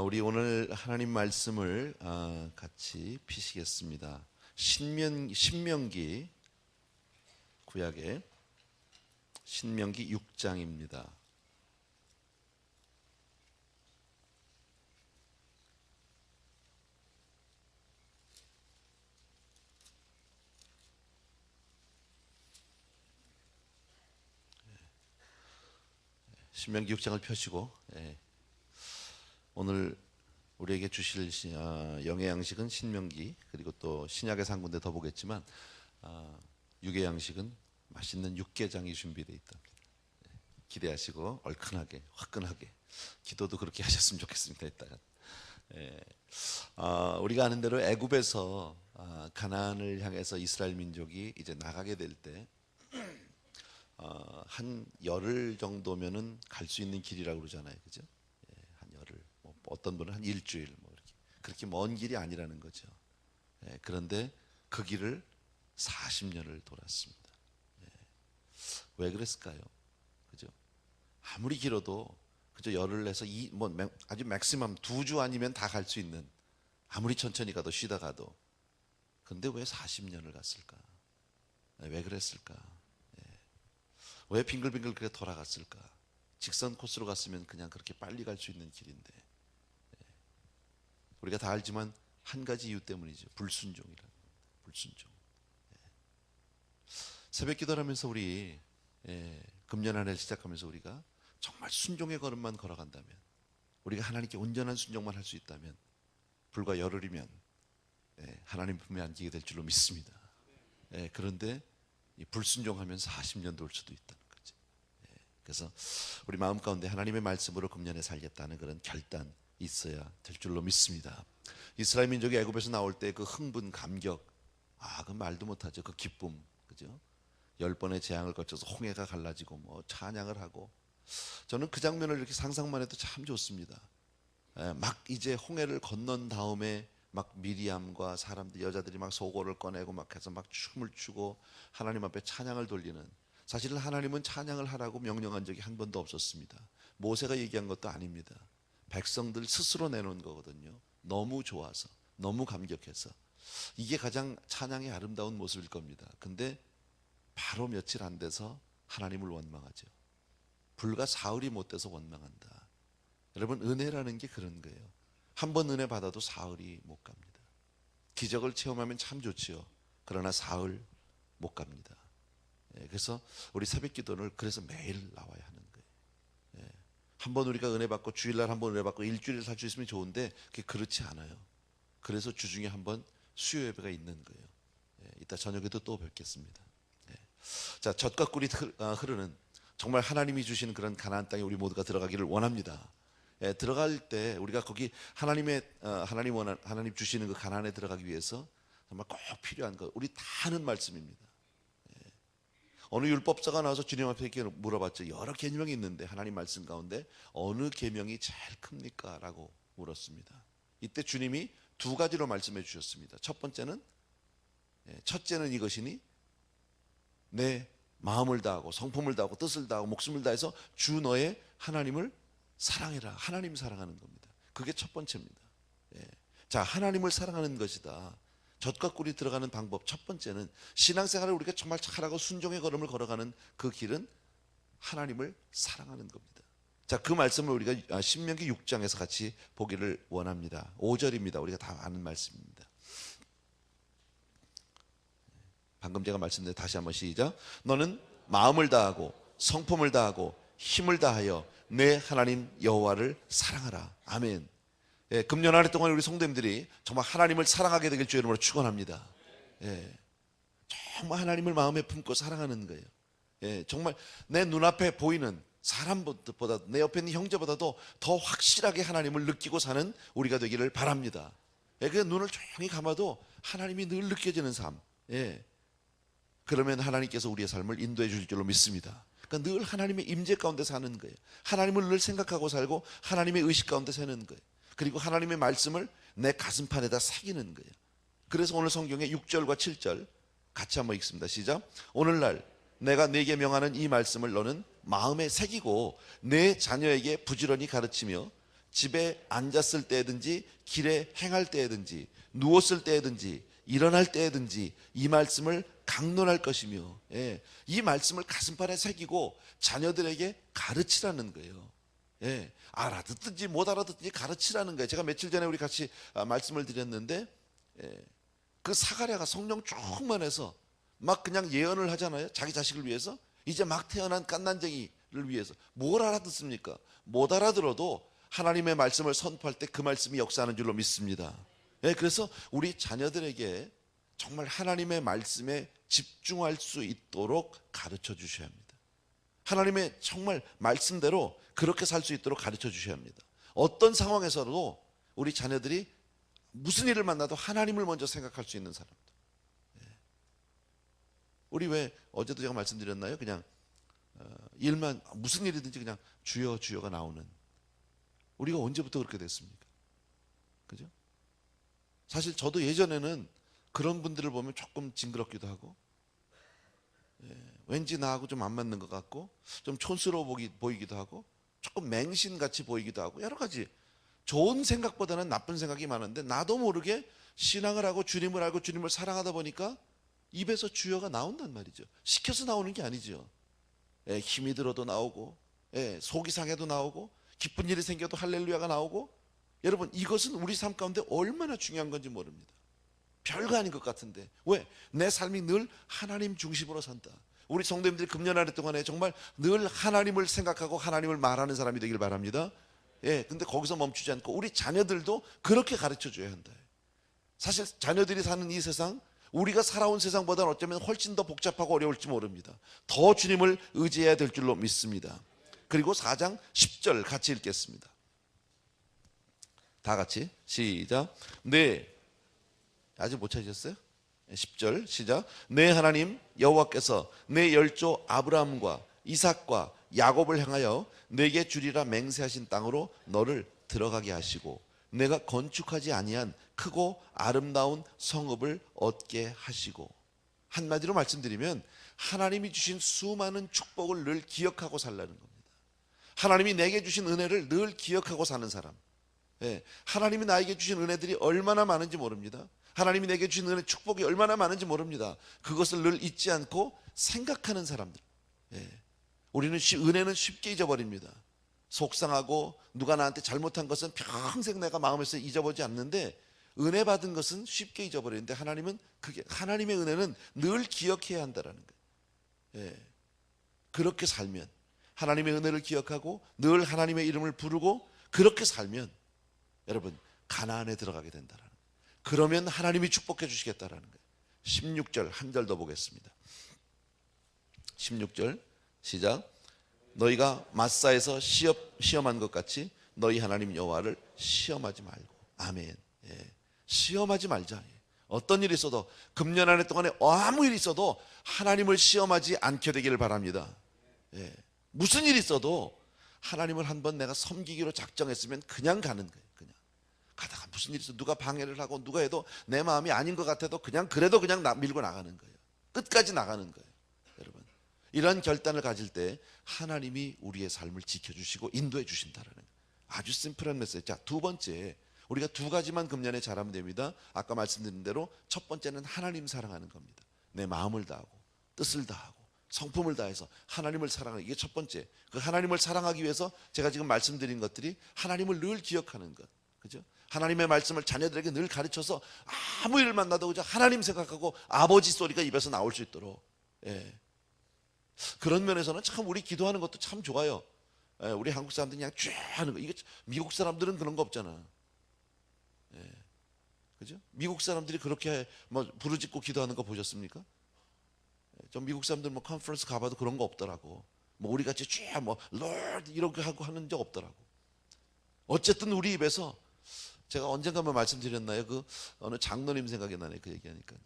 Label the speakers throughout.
Speaker 1: 우리 오늘 하나님 말씀을 같이 피시겠습니다. 신명기 구약의 신명기 6장입니다. 신명기 6장을 펴시고 오늘 우리에게 주실 영의 양식은 신명기, 그리고 또 신약에서 한 군데 더 보겠지만 육의 양식은 맛있는 육개장이 준비되어 있답니다. 기대하시고 얼큰하게 화끈하게 기도도 그렇게 하셨으면 좋겠습니다. 이따가 우리가 아는 대로 애굽에서 가나안을 향해서 이스라엘 민족이 이제 나가게 될 때 한 열흘 정도면은 갈 수 있는 길이라고 그러잖아요, 그죠? 한 열흘, 뭐 어떤 분은 한 일주일, 뭐 이렇게 그렇게 먼 길이 아니라는 거죠. 그런데 그 길을 40년을 돌았습니다. 왜 그랬을까요? 그죠? 아무리 길어도 그저 열흘 내서 아주 맥시멈 2주 아니면 다 갈 수 있는, 아무리 천천히 가도 쉬다 가도. 근데 왜 40년을 갔을까? 왜 그랬을까? 왜 빙글빙글 그렇게 돌아갔을까? 직선 코스로 갔으면 그냥 그렇게 빨리 갈 수 있는 길인데. 우리가 다 알지만 한 가지 이유 때문이죠. 불순종이라는 불순종. 새벽 기도를 하면서 우리 금년 한 해를 시작하면서 우리가 정말 순종의 걸음만 걸어간다면, 우리가 하나님께 온전한 순종만 할 수 있다면 불과 열흘이면 하나님 품에 안기게 될 줄로 믿습니다. 그런데 이 불순종하면 40년도 올 수도 있다는 거죠. 그래서 우리 마음 가운데 하나님의 말씀으로 금년에 살겠다는 그런 결단 있어야 될 줄로 믿습니다. 이스라엘 민족이 애굽에서 나올 때 그 흥분, 감격, 그 말도 못하죠. 그 기쁨, 그죠? 10번의 재앙을 거쳐서 홍해가 갈라지고 뭐 찬양을 하고, 저는 그 장면을 이렇게 상상만 해도 참 좋습니다. 막 이제 홍해를 건넌 다음에 막 미리암과 사람들, 여자들이 막 소고를 꺼내고 막 해서 막 춤을 추고 하나님 앞에 찬양을 돌리는, 사실 하나님은 찬양을 하라고 명령한 적이 한 번도 없었습니다. 모세가 얘기한 것도 아닙니다. 백성들 스스로 내놓은 거거든요. 너무 좋아서, 너무 감격해서. 이게 가장 찬양의 아름다운 모습일 겁니다. 근데 바로 며칠 안 돼서 하나님을 원망하죠. 불과 사흘이 못 돼서 원망한다. 여러분, 은혜라는 게 그런 거예요. 한 번 은혜 받아도 사흘이 못 갑니다. 기적을 체험하면 참 좋지요. 그러나 사흘 못 갑니다. 그래서 우리 새벽 기도를 그래서 매일 나와야 하는 거예요. 한 번 우리가 은혜 받고 주일날 한 번 은혜 받고 일주일 살 수 있으면 좋은데 그게 그렇지 않아요. 그래서 주중에 한 번 수요 예배가 있는 거예요. 이따 저녁에도 또 뵙겠습니다. 자, 젖과 꿀이 흐르는 정말 하나님이 주시는 그런 가나안 땅에 우리 모두가 들어가기를 원합니다. 들어갈 때 우리가 거기 하나님 주시는 그 가나안에 들어가기 위해서 정말 꼭 필요한 것, 우리 다 아는 말씀입니다. 어느 율법사가 나와서 주님 앞에 이렇게 물어봤죠. 여러 계명이 있는데 하나님 말씀 가운데 어느 계명이 제일 큽니까? 라고 물었습니다. 이때 주님이 두 가지로 말씀해 주셨습니다. 첫째는 이것이니 내 마음을 다하고 성품을 다하고 뜻을 다하고 목숨을 다해서 주 너의 하나님을 사랑해라. 하나님 사랑하는 겁니다. 그게 첫 번째입니다. 자, 하나님을 사랑하는 것이다. 젖과 꿀이 들어가는 방법 첫 번째는, 신앙생활을 우리가 정말 잘하고 순종의 걸음을 걸어가는 그 길은 하나님을 사랑하는 겁니다. 자, 그 말씀을 우리가 신명기 6장에서 같이 보기를 원합니다. 5절입니다. 우리가 다 아는 말씀입니다. 방금 제가 말씀드린 다시 한번 시작. 너는 마음을 다하고 성품을 다하고 힘을 다하여 내 하나님 여호와를 사랑하라. 아멘. 금년 한 해 동안 우리 성도님들이 정말 하나님을 사랑하게 되길 주의 이름으로 축원합니다. 정말 하나님을 마음에 품고 사랑하는 거예요. 정말 내 눈앞에 보이는 사람보다, 내 옆에 있는 형제보다도 더 확실하게 하나님을 느끼고 사는 우리가 되기를 바랍니다. 그 눈을 조용히 감아도 하나님이 늘 느껴지는 삶. 그러면 하나님께서 우리의 삶을 인도해 주실 줄로 믿습니다. 그러니까 늘 하나님의 임재 가운데 사는 거예요. 하나님을 늘 생각하고 살고 하나님의 의식 가운데 사는 거예요. 그리고 하나님의 말씀을 내 가슴판에다 새기는 거예요. 그래서 오늘 성경에 6절과 7절 같이 한번 읽습니다. 시작. 오늘날 내가 네게 명하는 이 말씀을 너는 마음에 새기고 내 자녀에게 부지런히 가르치며 집에 앉았을 때든지 길에 행할 때든지 누웠을 때든지 일어날 때든지 이 말씀을 강론할 것이며, 예, 이 말씀을 가슴판에 새기고 자녀들에게 가르치라는 거예요. 예, 알아듣든지 못 알아듣든지 가르치라는 거예요. 제가 며칠 전에 우리 같이 말씀을 드렸는데, 예, 그 사가랴가 성령 충만해서 막 그냥 예언을 하잖아요. 자기 자식을 위해서. 이제 막 태어난 갓난쟁이를 위해서. 뭘 알아듣습니까? 못 알아들어도 하나님의 말씀을 선포할 때 그 말씀이 역사하는 줄로 믿습니다. 예, 그래서 우리 자녀들에게 정말 하나님의 말씀에 집중할 수 있도록 가르쳐 주셔야 합니다. 하나님의 정말 말씀대로 그렇게 살 수 있도록 가르쳐 주셔야 합니다. 어떤 상황에서도 우리 자녀들이 무슨 일을 만나도 하나님을 먼저 생각할 수 있는 사람들. 우리 왜 어제도 제가 말씀드렸나요? 그냥 일만 무슨 일이든지 그냥 주여 주여가 나오는, 우리가 언제부터 그렇게 됐습니까? 그죠? 사실 저도 예전에는 그런 분들을 보면 조금 징그럽기도 하고, 왠지 나하고 좀 안 맞는 것 같고 좀 촌스러워 보이기도 하고 조금 맹신같이 보이기도 하고 여러 가지 좋은 생각보다는 나쁜 생각이 많은데, 나도 모르게 신앙을 하고 주님을 알고 주님을 사랑하다 보니까 입에서 주여가 나온단 말이죠. 시켜서 나오는 게 아니죠. 힘이 들어도 나오고, 속이 상해도 나오고, 기쁜 일이 생겨도 할렐루야가 나오고. 여러분, 이것은 우리 삶 가운데 얼마나 중요한 건지 모릅니다. 별거 아닌 것 같은데 왜? 내 삶이 늘 하나님 중심으로 산다. 우리 성도님들이 금년 한 해 동안에 정말 늘 하나님을 생각하고 하나님을 말하는 사람이 되길 바랍니다. 근데 거기서 멈추지 않고 우리 자녀들도 그렇게 가르쳐 줘야 한다. 사실 자녀들이 사는 이 세상, 우리가 살아온 세상보다는 어쩌면 훨씬 더 복잡하고 어려울지 모릅니다. 더 주님을 의지해야 될 줄로 믿습니다. 그리고 4장 10절 같이 읽겠습니다. 다 같이 시작. 네, 아직 못 찾으셨어요? 10절 시작. 내 하나님 여호와께서 내 열조 아브라함과 이삭과 야곱을 향하여 내게 주리라 맹세하신 땅으로 너를 들어가게 하시고 내가 건축하지 아니한 크고 아름다운 성읍을 얻게 하시고. 한마디로 말씀드리면 하나님이 주신 수많은 축복을 늘 기억하고 살라는 겁니다. 하나님이 내게 주신 은혜를 늘 기억하고 사는 사람. 하나님이 나에게 주신 은혜들이 얼마나 많은지 모릅니다. 하나님이 내게 주신 은혜, 축복이 얼마나 많은지 모릅니다. 그것을 늘 잊지 않고 생각하는 사람들. 우리는 은혜는 쉽게 잊어버립니다. 속상하고 누가 나한테 잘못한 것은 평생 내가 마음에서 잊어보지 않는데, 은혜 받은 것은 쉽게 잊어버리는데 하나님은 하나님의 은혜는 늘 기억해야 한다는 거예요. 그렇게 살면, 하나님의 은혜를 기억하고 늘 하나님의 이름을 부르고 그렇게 살면 여러분 가나안에 들어가게 된다는 거예요. 그러면 하나님이 축복해 주시겠다라는 거예요. 16절 한 절 더 보겠습니다. 16절 시작. 너희가 마사에서 시험한 것 같이 너희 하나님 여호와를 시험하지 말고. 아멘. 시험하지 말자. 어떤 일이 있어도, 금년 한 해 동안에 아무 일이 있어도 하나님을 시험하지 않게 되기를 바랍니다. 무슨 일이 있어도 하나님을 한번 내가 섬기기로 작정했으면 그냥 가는 거예요. 그냥 가다가 무슨 일이 있어, 누가 방해를 하고 누가 해도 내 마음이 아닌 것 같아도 그냥 그래도 그냥 밀고 나가는 거예요. 끝까지 나가는 거예요. 여러분, 이런 결단을 가질 때 하나님이 우리의 삶을 지켜주시고 인도해 주신다는 아주 심플한 메시지. 자, 두 번째, 우리가 두 가지만 금년에 잘하면 됩니다. 아까 말씀드린 대로 첫 번째는 하나님 사랑하는 겁니다. 내 마음을 다하고 뜻을 다하고 성품을 다해서 하나님을 사랑하는, 이게 첫 번째. 그 하나님을 사랑하기 위해서 제가 지금 말씀드린 것들이 하나님을 늘 기억하는 것, 그죠? 하나님의 말씀을 자녀들에게 늘 가르쳐서 아무 일을 만나도 그저 하나님 생각하고 아버지 소리가 입에서 나올 수 있도록. 그런 면에서는 참 우리 기도하는 것도 참 좋아요. 우리 한국 사람들이 그냥 쫙 하는 거. 이게 미국 사람들은 그런 거 없잖아. 그죠? 미국 사람들이 그렇게 뭐 부르짖고 기도하는 거 보셨습니까? 좀 미국 사람들 뭐 컨퍼런스 가봐도 그런 거 없더라고. 뭐 우리 같이 쫙 뭐 Lord 이렇게 하고 하는 적 없더라고. 어쨌든 우리 입에서, 제가 언젠가 한번 말씀드렸나요? 그 어느 장로님 생각이 나네, 그 얘기하니까요.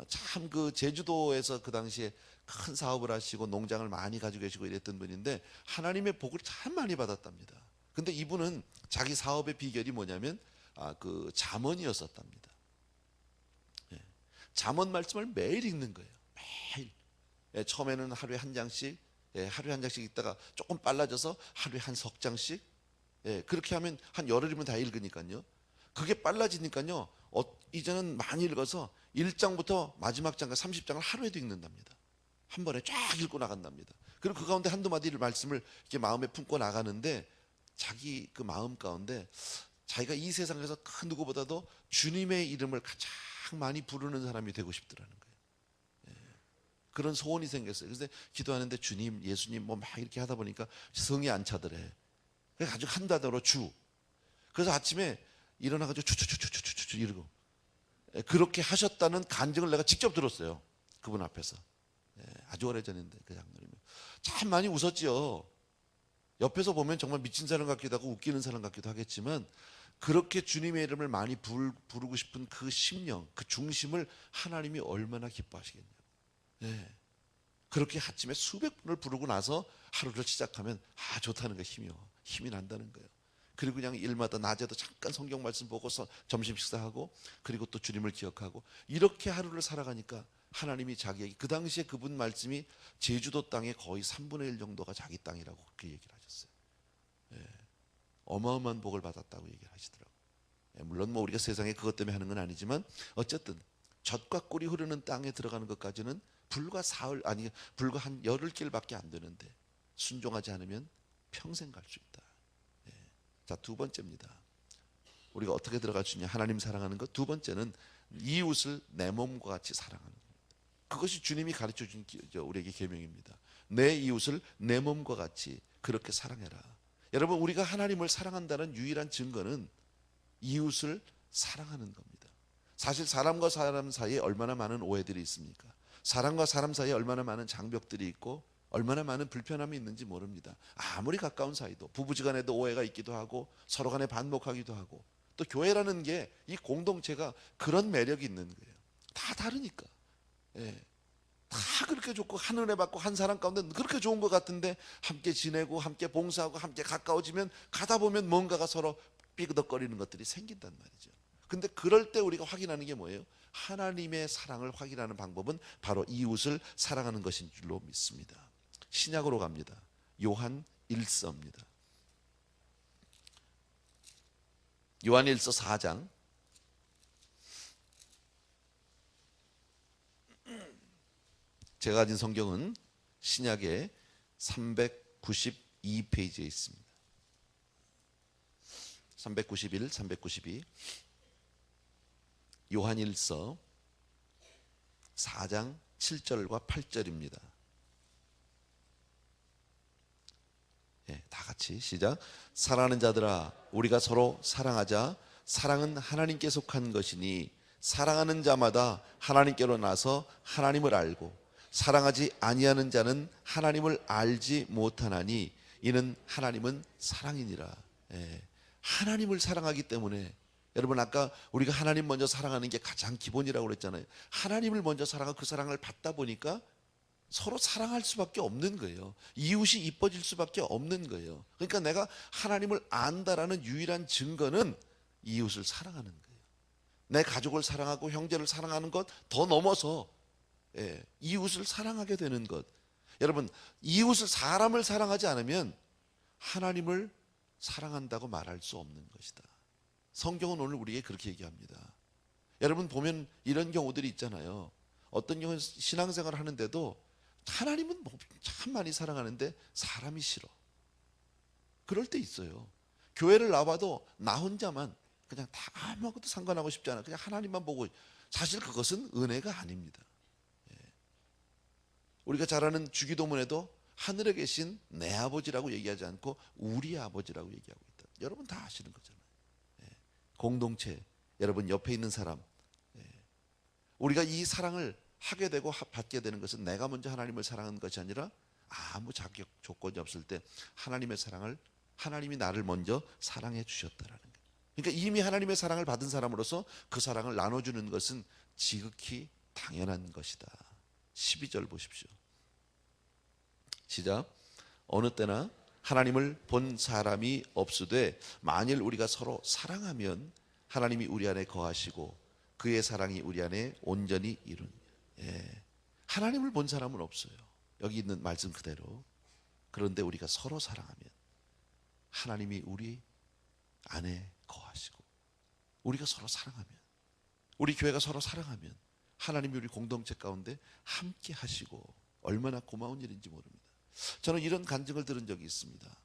Speaker 1: 참 그 제주도에서 그 당시에 큰 사업을 하시고 농장을 많이 가지고 계시고 이랬던 분인데 하나님의 복을 참 많이 받았답니다. 근데 이분은 자기 사업의 비결이 뭐냐면 그 잠언이었었답니다. 잠언 말씀을 매일 읽는 거예요. 매일. 처음에는 하루에 한 장씩, 하루에 한 장씩 읽다가 조금 빨라져서 하루에 한 석 장씩, 그렇게 하면 한 열흘이면 다 읽으니까요. 그게 빨라지니까요. 이제는 많이 읽어서 1장부터 마지막 장까지 30장을 하루에도 읽는답니다. 한 번에 쫙 읽고 나간답니다. 그리고 그 가운데 한두 마디를 말씀을 이렇게 마음에 품고 나가는데, 자기 그 마음 가운데 자기가 이 세상에서 그 누구보다도 주님의 이름을 가장 많이 부르는 사람이 되고 싶더라는 거예요. 그런 소원이 생겼어요. 그래서 기도하는데 주님, 예수님 뭐 막 이렇게 하다 보니까 성이 안 차더래. 그래서 아주 한 단어로 주. 그래서 아침에 일어나가지고 주주주주주주주 이러고, 그렇게 하셨다는 간증을 내가 직접 들었어요. 그분 앞에서. 아주 오래전인데 그 장면이면 참 많이 웃었지요. 옆에서 보면 정말 미친 사람 같기도 하고 웃기는 사람 같기도 하겠지만, 그렇게 주님의 이름을 많이 부르고 싶은 그 심령, 그 중심을 하나님이 얼마나 기뻐하시겠냐고. 그렇게 아침에 수백 번을 부르고 나서 하루를 시작하면 좋다는 거, 힘이 난다는 거예요. 그리고 그냥 일마다 낮에도 잠깐 성경 말씀 보고서 점심 식사하고, 그리고 또 주님을 기억하고, 이렇게 하루를 살아가니까 하나님이 자기에게, 그 당시에 그분 말씀이 제주도 땅의 거의 3분의 1 정도가 자기 땅이라고 그렇게 얘기를 하셨어요. 어마어마한 복을 받았다고 얘기를 하시더라고요. 물론 뭐 우리가 세상에 그것 때문에 하는 건 아니지만, 어쨌든 젖과 꿀이 흐르는 땅에 들어가는 것까지는 불과 불과 한 열흘길밖에 안 되는데 순종하지 않으면 평생 갈 수 있다. 자, 두 번째입니다. 우리가 어떻게 들어갈 수 있냐, 하나님 사랑하는 것. 두 번째는 이웃을 내 몸과 같이 사랑하는 것. 그것이 주님이 가르쳐 준 우리에게 계명입니다. 내 이웃을 내 몸과 같이 그렇게 사랑해라. 여러분, 우리가 하나님을 사랑한다는 유일한 증거는 이웃을 사랑하는 겁니다. 사실 사람과 사람 사이에 얼마나 많은 오해들이 있습니까? 사람과 사람 사이에 얼마나 많은 장벽들이 있고 얼마나 많은 불편함이 있는지 모릅니다. 아무리 가까운 사이도 부부지간에도 오해가 있기도 하고 서로 간에 반목하기도 하고, 또 교회라는 게, 이 공동체가 그런 매력이 있는 거예요. 다 다르니까. 다 그렇게 좋고 하늘에 받고 한 사람 가운데 그렇게 좋은 것 같은데, 함께 지내고 함께 봉사하고 함께 가까워지면 가다 보면 뭔가가 서로 삐그덕거리는 것들이 생긴단 말이죠. 근데 그럴 때 우리가 확인하는 게 뭐예요? 하나님의 사랑을 확인하는 방법은 바로 이웃을 사랑하는 것인 줄로 믿습니다. 신약으로 갑니다. 요한 1서입니다. 요한 1서 4장. 제가 가진 성경은 신약의 392페이지에 있습니다. 391, 392. 요한 1서 4장 7절과 8절입니다. 다 같이 시작. 사랑하는 자들아, 우리가 서로 사랑하자. 사랑은 하나님께 속한 것이니 사랑하는 자마다 하나님께로 나서 하나님을 알고, 사랑하지 아니하는 자는 하나님을 알지 못하나니 이는 하나님은 사랑이니라. 하나님을 사랑하기 때문에, 여러분 아까 우리가 하나님 먼저 사랑하는 게 가장 기본이라고 그랬잖아요. 하나님을 먼저 사랑하고 그 사랑을 받다 보니까 서로 사랑할 수밖에 없는 거예요. 이웃이 이뻐질 수밖에 없는 거예요. 그러니까 내가 하나님을 안다라는 유일한 증거는 이웃을 사랑하는 거예요. 내 가족을 사랑하고 형제를 사랑하는 것 더 넘어서 이웃을 사랑하게 되는 것. 여러분, 이웃을, 사람을 사랑하지 않으면 하나님을 사랑한다고 말할 수 없는 것이다. 성경은 오늘 우리에게 그렇게 얘기합니다. 여러분 보면 이런 경우들이 있잖아요. 어떤 경우는 신앙생활을 하는데도 하나님은 참 많이 사랑하는데 사람이 싫어. 그럴 때 있어요. 교회를 나와도 나 혼자만 그냥 다 아무것도 상관하고 싶지 않아. 그냥 하나님만 보고. 사실 그것은 은혜가 아닙니다. 우리가 잘 아는 주기도문에도 하늘에 계신 내 아버지라고 얘기하지 않고 우리 아버지라고 얘기하고 있다. 여러분 다 아시는 거잖아요. 공동체, 여러분 옆에 있는 사람, 우리가 이 사랑을 하게 되고 받게 되는 것은 내가 먼저 하나님을 사랑하는 것이 아니라 아무 자격 조건이 없을 때 하나님의 사랑을, 하나님이 나를 먼저 사랑해 주셨다라는 거예요. 그러니까 이미 하나님의 사랑을 받은 사람으로서 그 사랑을 나눠주는 것은 지극히 당연한 것이다. 12절 보십시오. 시작. 어느 때나 하나님을 본 사람이 없으되 만일 우리가 서로 사랑하면 하나님이 우리 안에 거하시고 그의 사랑이 우리 안에 온전히 이루니. 하나님을 본 사람은 없어요. 여기 있는 말씀 그대로. 그런데 우리가 서로 사랑하면 하나님이 우리 안에 거하시고, 우리가 서로 사랑하면, 우리 교회가 서로 사랑하면 하나님이 우리 공동체 가운데 함께 하시고, 얼마나 고마운 일인지 모릅니다. 저는 이런 간증을 들은 적이 있습니다.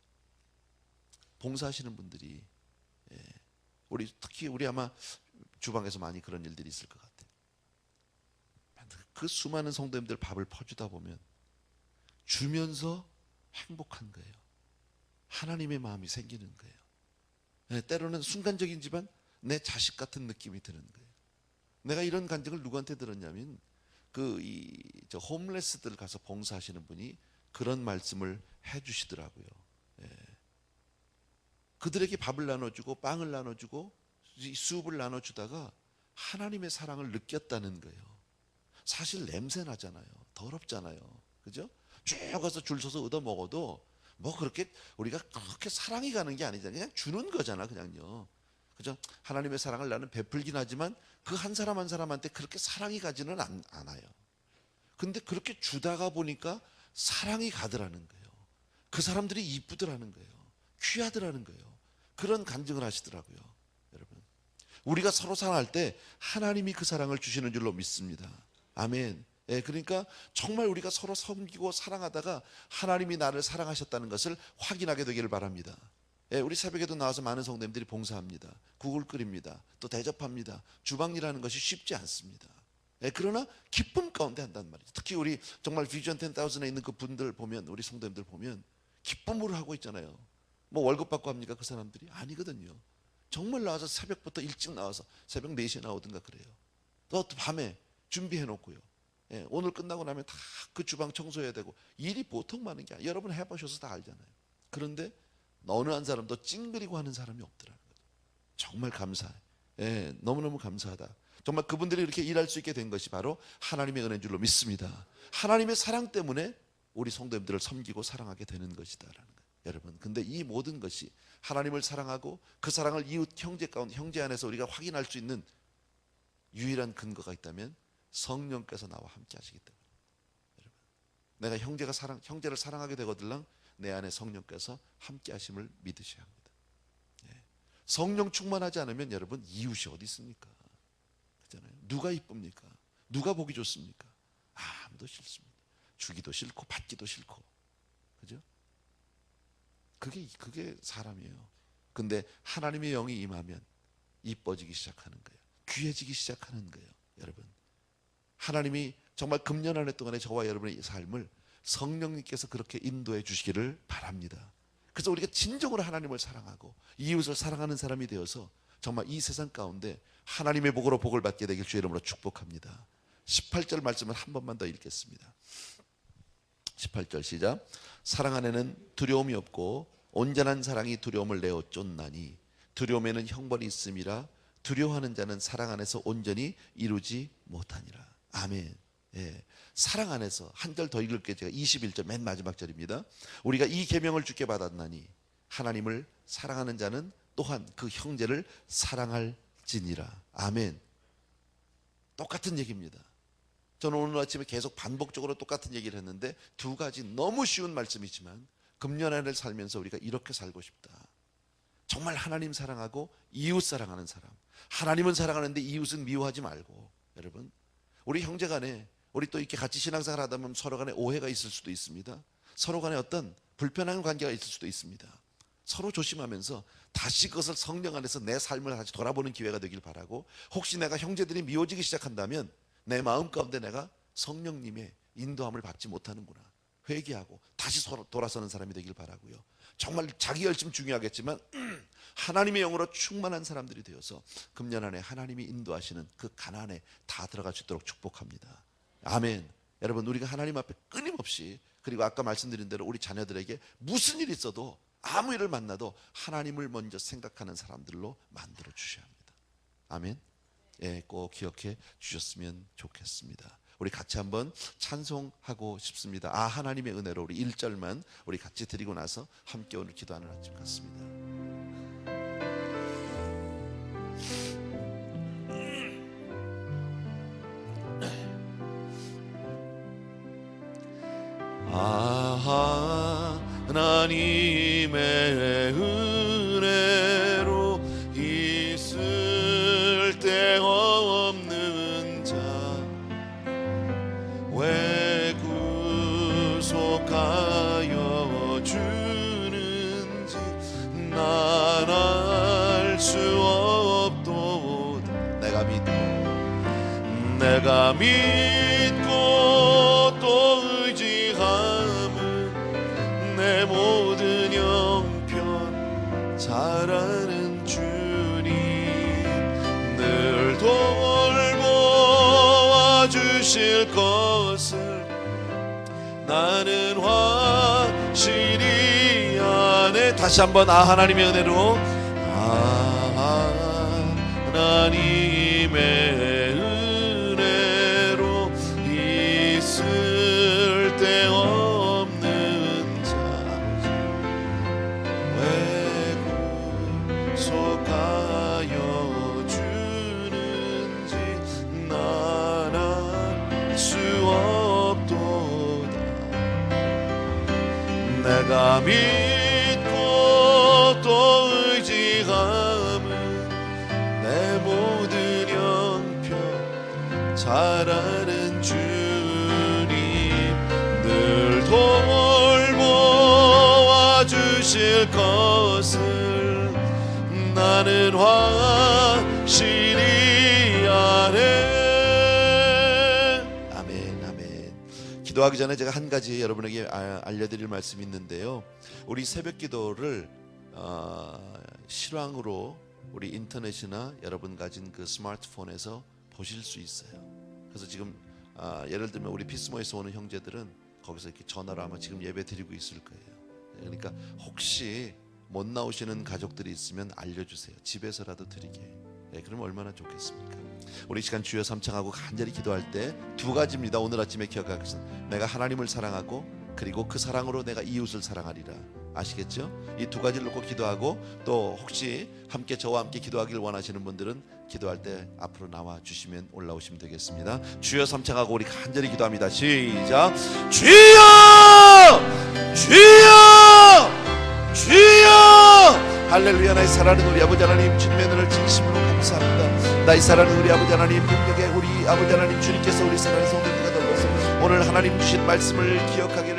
Speaker 1: 봉사하시는 분들이, 특히 우리 아마 주방에서 많이 그런 일들이 있을 것 같아요. 그 수많은 성도님들 밥을 퍼주다 보면 주면서 행복한 거예요. 하나님의 마음이 생기는 거예요. 때로는 순간적이지만 내 자식 같은 느낌이 드는 거예요. 내가 이런 간증을 누구한테 들었냐면 저 홈레스들 가서 봉사하시는 분이 그런 말씀을 해주시더라고요. 그들에게 밥을 나눠주고 빵을 나눠주고 수업을 나눠주다가 하나님의 사랑을 느꼈다는 거예요. 사실 냄새 나잖아요. 더럽잖아요. 그죠? 쭉 가서 줄 서서 얻어 먹어도 뭐 그렇게 우리가 그렇게 사랑이 가는 게 아니잖아요. 그냥 주는 거잖아, 그냥요. 그죠? 하나님의 사랑을 나는 베풀긴 하지만 그 한 사람 한 사람한테 그렇게 사랑이 가지는 않아요. 근데 그렇게 주다가 보니까 사랑이 가더라는 거예요. 그 사람들이 이쁘더라는 거예요. 귀하더라는 거예요. 그런 간증을 하시더라고요. 여러분, 우리가 서로 사랑할 때 하나님이 그 사랑을 주시는 줄로 믿습니다. 아멘. 그러니까 정말 우리가 서로 섬기고 사랑하다가 하나님이 나를 사랑하셨다는 것을 확인하게 되기를 바랍니다. 우리 새벽에도 나와서 많은 성도님들이 봉사합니다. 국을 끓입니다. 또 대접합니다. 주방이라는 것이 쉽지 않습니다. 그러나 기쁨 가운데 한단 말이죠. 특히 우리 정말 비전 10,000에 있는 그 분들 보면, 우리 성도님들 보면 기쁨으로 하고 있잖아요. 뭐 월급 받고 합니까? 그 사람들이? 아니거든요. 정말 나와서 새벽부터 일찍 나와서 새벽 4시에 나오든가 그래요. 또 밤에 준비해 놓고요. 오늘 끝나고 나면 다 그 주방 청소해야 되고, 일이 보통 많은 게 아니에요. 여러분 해보셔서 다 알잖아요. 그런데 어느 한 사람도 찡그리고 하는 사람이 없더라는 거죠. 정말 감사해. 너무너무 감사하다. 정말 그분들이 이렇게 일할 수 있게 된 것이 바로 하나님의 은혜인 줄로 믿습니다. 하나님의 사랑 때문에 우리 성도님들을 섬기고 사랑하게 되는 것이다라는 거예요. 여러분, 근데 이 모든 것이 하나님을 사랑하고 그 사랑을 이웃 형제 가운데, 형제 안에서 우리가 확인할 수 있는 유일한 근거가 있다면 성령께서 나와 함께 하시기 때문에, 여러분, 내가 형제를 사랑하게 되거들랑 내 안에 성령께서 함께 하심을 믿으셔야 합니다. 성령 충만하지 않으면 여러분, 이웃이 어디 있습니까? 그렇잖아요. 누가 이쁩니까? 누가 보기 좋습니까? 아무도 싫습니다. 주기도 싫고 받기도 싫고, 그죠? 그게 사람이에요. 근데 하나님의 영이 임하면 이뻐지기 시작하는 거예요. 귀해지기 시작하는 거예요. 여러분, 하나님이 정말 금년 한 해 동안에 저와 여러분의 삶을 성령님께서 그렇게 인도해 주시기를 바랍니다. 그래서 우리가 진정으로 하나님을 사랑하고 이웃을 사랑하는 사람이 되어서 정말 이 세상 가운데 하나님의 복으로 복을 받게 되길 주의 이름으로 축복합니다. 18절 말씀을 한 번만 더 읽겠습니다. 18절 시작. 사랑 안에는 두려움이 없고 온전한 사랑이 두려움을 내어 쫓나니 두려움에는 형벌이 있음이라 두려워하는 자는 사랑 안에서 온전히 이루지 못하니라. 아멘. 사랑 안에서 한 절 더 읽을게요. 제가 21절 맨 마지막 절입니다. 우리가 이 계명을 주께 받았나니 하나님을 사랑하는 자는 또한 그 형제를 사랑할지니라. 아멘. 똑같은 얘기입니다. 저는 오늘 아침에 계속 반복적으로 똑같은 얘기를 했는데 두 가지 너무 쉬운 말씀이지만 금년 한 해를 살면서 우리가 이렇게 살고 싶다. 정말 하나님 사랑하고 이웃 사랑하는 사람. 하나님은 사랑하는데 이웃은 미워하지 말고, 여러분, 우리 형제 간에 우리 또 이렇게 같이 신앙생활 하다 보면 서로 간에 오해가 있을 수도 있습니다. 서로 간에 어떤 불편한 관계가 있을 수도 있습니다. 서로 조심하면서 다시 그것을 성령 안에서 내 삶을 다시 돌아보는 기회가 되길 바라고, 혹시 내가 형제들이 미워지기 시작한다면 내 마음 가운데 내가 성령님의 인도함을 받지 못하는구나 회개하고 다시 서로 돌아서는 사람이 되길 바라고요. 정말 자기 열심 중요하겠지만 하나님의 영으로 충만한 사람들이 되어서 금년 안에 하나님이 인도하시는 그 가난에 다 들어갈 수 있도록 축복합니다. 아멘. 여러분, 우리가 하나님 앞에 끊임없이, 그리고 아까 말씀드린 대로 우리 자녀들에게 무슨 일이 있어도, 아무 일을 만나도 하나님을 먼저 생각하는 사람들로 만들어 주셔야 합니다. 아멘. 꼭 기억해 주셨으면 좋겠습니다. 우리 같이 한번 찬송하고 싶습니다. 하나님의 은혜로 우리 1절만 우리 같이 드리고 나서 함께 오늘 기도하는 아침 같습니다. 하나님의 은혜로 있을 데 없는 자 왜 구속하여 주는지 난 알 수 없도다. 내가 믿고 또 의지함은 내 모든 형편 잘 아는 주님 늘 돌보아 주실 것을 나는 확실히 아네. 다시 한번 하나님의 은혜로 하나님의 은혜로 있을 데 없는 자 왜 구속하여 주는지 난 알 수 없도다. 내가 믿고 또 의지함은 내 모든 형편 잘 아는 주님 늘 돌보아 주실 것을 나는 확실히 아네. 아멘, 아멘. 기도하기 전에 제가 한 가지 여러분에게 알려드릴 말씀이 있는데요. 우리 새벽 기도를 실황으로 우리 인터넷이나 여러분 가진 그 스마트폰에서 보실 수 있어요. 그래서 지금 예를 들면 우리 피스모에서 오는 형제들은 거기서 이렇게 전화로 아마 지금 예배 드리고 있을 거예요. 그러니까 혹시 못 나오시는 가족들이 있으면 알려주세요. 집에서라도 드리게. 그러면 얼마나 좋겠습니까? 우리 이 시간 주여 삼창하고 간절히 기도할 때 두 가지입니다. 오늘 아침에 기억할 것은 내가 하나님을 사랑하고 그리고 그 사랑으로 내가 이웃을 사랑하리라. 아시겠죠? 이 두 가지를 놓고 기도하고 또 혹시 함께 저와 함께 기도하기를 원하시는 분들은 기도할 때 앞으로 나와 주시면 올라오시면 되겠습니다. 주여 삼창하고 우리 간절히 기도합니다. 시작. 주여! 주여! 주여! 할렐루야. 나의 사랑하는 우리 아버지 하나님 주님의 은혜를 진심으로 감사합니다. 나의 사랑하는 우리 아버지 하나님 능력에 우리 아버지 하나님 주님께서 우리 사랑의 성도들과 더불어서 오늘 하나님 주신 말씀을 기억하게